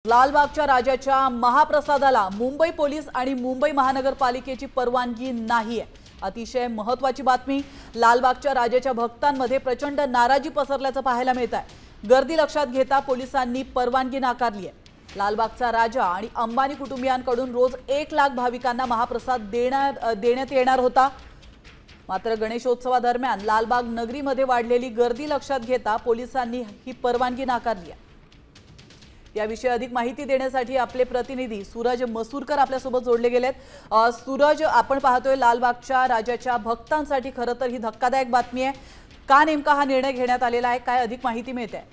लालबागच्या राजाच्या महाप्रसादाला मुंबई पोलीस आणि मुंबई महानगरपालिकेची परवानगी नाहीये। अतिशय महत्त्वाची बातमी। लालबागच्या राजाच्या भक्तांमध्ये प्रचंड नाराजी पसरल्याचं पाहायला मिळत आहे। गर्दी लक्षात घेता पोलिसांनी परवानगी नाकारली आहे। लालबागचा राजा आणि अंबानी कुटुंबियांकडून रोज 1 लाख भाविकांना महाप्रसाद देण्यात येणार होता। मात्र गणेशोत्सवादरम्यान लालबाग नगरीमध्ये वाढलेली गर्दी लक्षात घेता पोलिसांनी ही परवानगी नाकारली आहे। याविषयी अधिक माहिती देण्यासाठी आपले प्रतिनिधी सूरज मसूरकर आपल्यासोबत जोडले गेलेत। सूरज, आपण पाहतोय लालबागच्या राजाच्या भक्तांसाठी खरं तर ही धक्कादायक बातमी आहे। का नेमका हा निर्णय घेण्यात आलेला आहे, काय अधिक माहिती मिळते?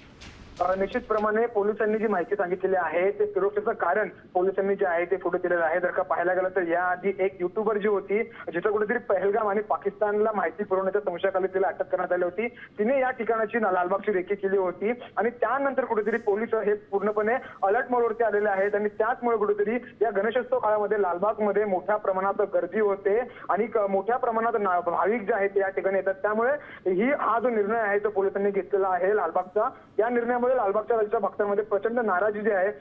निश्चितप्रमाणे पोलिसांनी जी माहिती सांगितलेली आहे ते सुरक्षेचं कारण पोलिसांनी जे आहे ते पुढे दिलेलं आहे। जर का पाहायला गेलं तर याआधी एक युट्यूबर जी होती जिथे कुठेतरी पहलगाम आणि पाकिस्तानला माहिती पुरवण्याच्या संशयाखाली तिला अटक करण्यात आली होती। तिने या ठिकाणाची लालबागची रेकी केली होती आणि त्यानंतर कुठेतरी पोलीस हे पूर्णपणे अलर्ट मोडवरती आलेले आहेत आणि त्याचमुळे कुठेतरी या गणेशोत्सव काळामध्ये लालबागमध्ये मोठ्या प्रमाणात गर्दी होते आणि मोठ्या प्रमाणात भाविक जे आहेत या ठिकाणी येतात। त्यामुळे हा जो निर्णय आहे तो पोलिसांनी घेतलेला आहे लालबागचा। या निर्णयामुळे लालबागच्या राजाच्या भक्तांमध्ये प्रचंड नाराजी जी आहे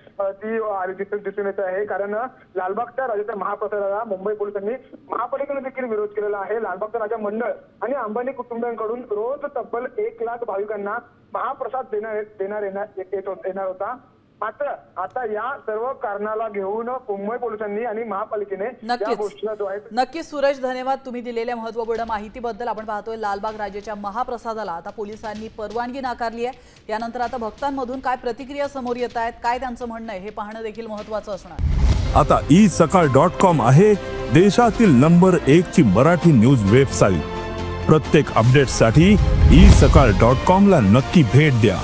ती दिसून येत आहे। कारण लालबागच्या राजाच्या महाप्रसादाला मुंबई पोलिसांनी महापालिकेने देखील विरोध केलेला आहे। लालबागचा राजा मंडळ आणि अंबानी कुटुंबियांकडून रोज तब्बल 1 लाख भाविकांना महाप्रसाद येणार होता। मात्र आता या सर्व कारणाला घेऊन मुंबई पोलिसांनी आणि महापालिकेने या गोष्टीला जो आहे नक्कीच सूरज, धन्यवाद तुम्ही दिलेल्या महत्त्वपूर्ण माहितीबद्दल। आपण पाहतोय लालबाग राजाच्या महाप्रसादाला आता पोलिसांनी परवानगी नाकारली आहे। यानंतर आता भक्तांमधून काय प्रतिक्रिया समोर येत आहेत, काय त्यांचं म्हणणं आहे हे पाहणं देखील महत्त्वाचं असणार। आता isakal.com आहे देशातील नंबर 1 ची मराठी न्यूज वेबसाईट। प्रत्येक अपडेटसाठी isakal.com ला नक्की भेट द्या।